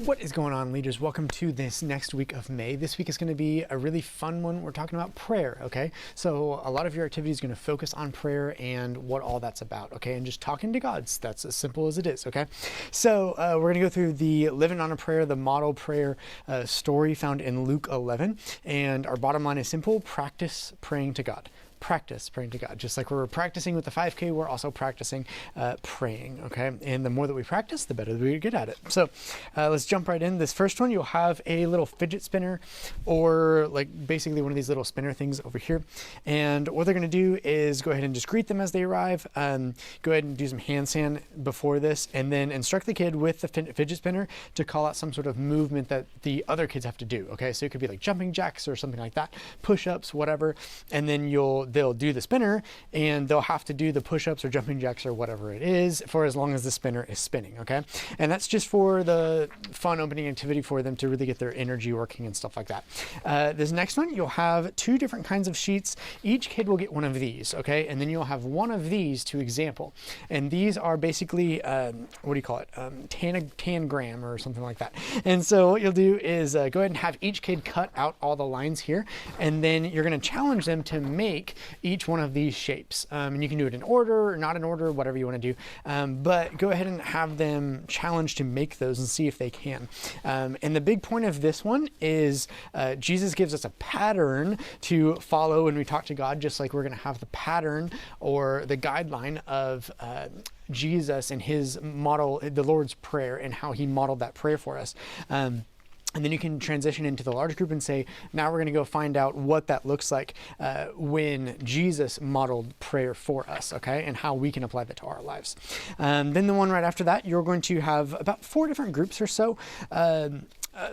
What is going on, leaders? Welcome to this next week of May. This week is going to be a really fun one. We're talking about prayer, okay? So a lot of your activity is going to focus on prayer and what all that's about, okay? And just talking to God. That's as simple as it is, okay? So we're going to go through the Living on a Prayer, the model prayer story found in Luke 11. And our bottom line is simple: practice praying to God. Practice praying to God. Just like we're practicing with the 5K, we're also practicing praying, okay? And the more that we practice, the better we get at it. So let's jump right in. This first one, you'll have a little fidget spinner, or like basically one of these little spinner things over here. And what they're going to do is go ahead and just greet them as they arrive. Go ahead and do some handstand before this, and then instruct the kid with the fidget spinner to call out some sort of movement that the other kids have to do, okay? So it could be like jumping jacks or something like that, push-ups, whatever. And then they'll do the spinner, and they'll have to do the push-ups or jumping jacks or whatever it is for as long as the spinner is spinning, okay? And that's just for the fun opening activity for them to really get their energy working and stuff like that. This next one, you'll have two different kinds of sheets. Each kid will get one of these, okay? And then you'll have one of these to example. And these are basically, what do you call it? Tangram or something like that. And so what you'll do is go ahead and have each kid cut out all the lines here, and then you're going to challenge them to make each one of these shapes. And you can do it in order or not in order, whatever you want to do. But go ahead and have them challenged to make those and see if they can. And the big point of this one is Jesus gives us a pattern to follow when we talk to God, just like we're going to have the pattern or the guideline of Jesus and his model, the Lord's Prayer, and how he modeled that prayer for us. And then you can transition into the large group and say, now we're going to go find out what that looks like when Jesus modeled prayer for us, okay? And how we can apply that to our lives. Then the one right after that, you're going to have about 4 different groups or so.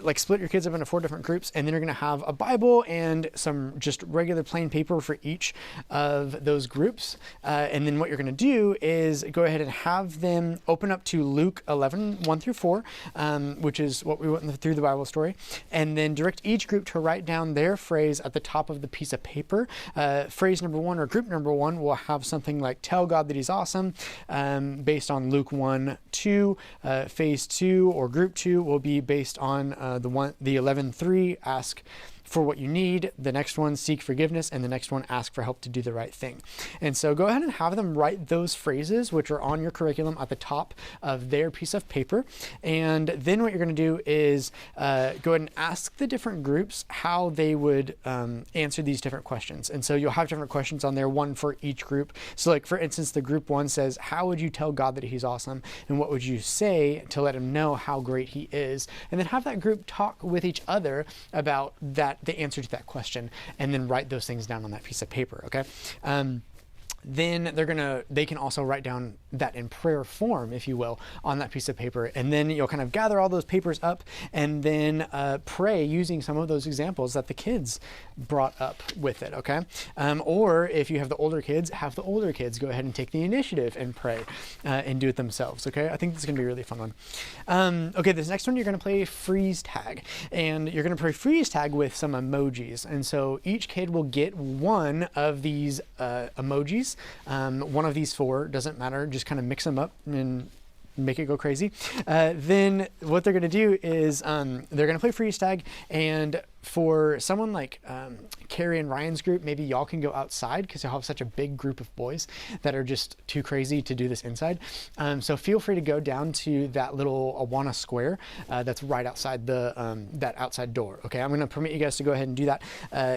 Like split your kids up into 4 different groups, and then you're going to have a Bible and some just regular plain paper for each of those groups. And then what you're going to do is go ahead and have them open up to Luke 11, 1 through 4, which is what we went through the Bible story, and then direct each group to write down their phrase at the top of the piece of paper. Phrase number 1 or group number 1 will have something like tell God that he's awesome, based on Luke 1, 2. Phase 2 or group 2 will be based on the 11:3, ask for what you need. The next one, seek forgiveness, and the next one, ask for help to do the right thing. And so go ahead and have them write those phrases, which are on your curriculum, at the top of their piece of paper. And then what you're going to do is go ahead and ask the different groups how they would answer these different questions. And so you'll have different questions on there, one for each group. So like, for instance, the group 1 says, how would you tell God that he's awesome? And what would you say to let him know how great he is? And then have that group talk with each other about the answer to that question, and then write those things down on that piece of paper, okay? Then they can also write down that in prayer form, if you will, on that piece of paper. And then you'll kind of gather all those papers up and then pray using some of those examples that the kids brought up with it, okay? Or if you have the older kids, have the older kids go ahead and take the initiative and pray and do it themselves, okay? I think this is going to be a really fun one. Okay, this next one, you're going to play freeze tag. And you're going to play freeze tag with some emojis. And so each kid will get one of these emojis. One of these 4, doesn't matter, just kind of mix them up and make it go crazy. Then what they're going to do is they're going to play freeze tag, and for someone like Carrie and Ryan's group, maybe y'all can go outside because you'll have such a big group of boys that are just too crazy to do this inside. So feel free to go down to that little Awana square that's right outside that outside door. Okay, I'm going to permit you guys to go ahead and do that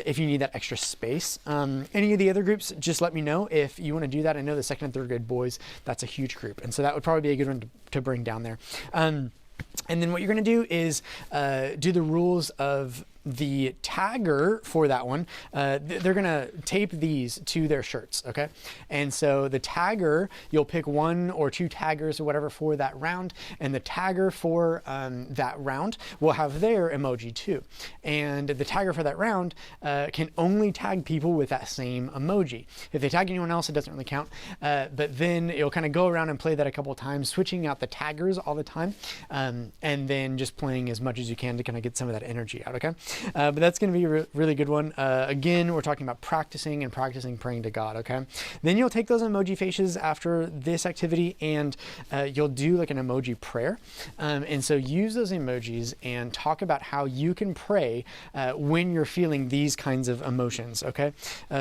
if you need that extra space. Any of the other groups, just let me know if you want to do that. I know the 2nd and 3rd grade boys, that's a huge group, and so that would probably be a good one to bring down there. And then what you're going to do is do the rules of the tagger for that one. They're going to tape these to their shirts, okay? And so the tagger, you'll pick 1 or 2 taggers or whatever for that round, and the tagger for that round will have their emoji too. And the tagger for that round can only tag people with that same emoji. If they tag anyone else, it doesn't really count. But then you'll kind of go around and play that a couple times, switching out the taggers all the time, and then just playing as much as you can to kind of get some of that energy out, okay? But that's going to be a really good one. Again, we're talking about practicing praying to God, okay? Then you'll take those emoji faces after this activity and you'll do like an emoji prayer. And so use those emojis and talk about how you can pray when you're feeling these kinds of emotions, okay?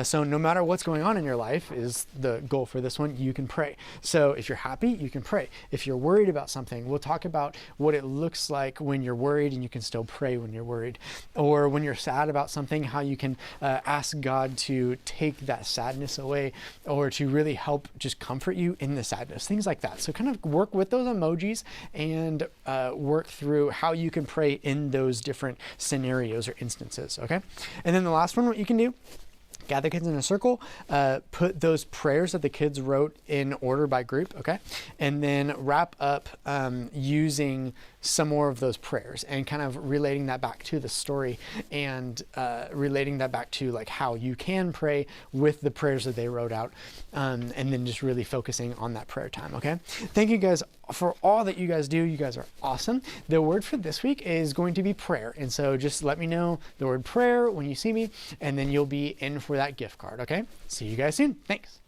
So no matter what's going on in your life is the goal for this one, you can pray. So if you're happy, you can pray. If you're worried about something, we'll talk about what it looks like when you're worried and you can still pray when you're worried. Or when you're sad about something, how you can ask God to take that sadness away or to really help just comfort you in the sadness, things like that. So kind of work with those emojis and work through how you can pray in those different scenarios or instances, okay? And then the last one, what you can do, gather kids in a circle, put those prayers that the kids wrote in order by group, okay? And then wrap up using some more of those prayers and kind of relating that back to the story and relating that back to like how you can pray with the prayers that they wrote out, and then just really focusing on that prayer time, okay? Thank you guys for all that you guys do. You guys are awesome. The word for this week is going to be prayer. And so just let me know the word prayer when you see me, and then you'll be in for that gift card, okay? See you guys soon. Thanks.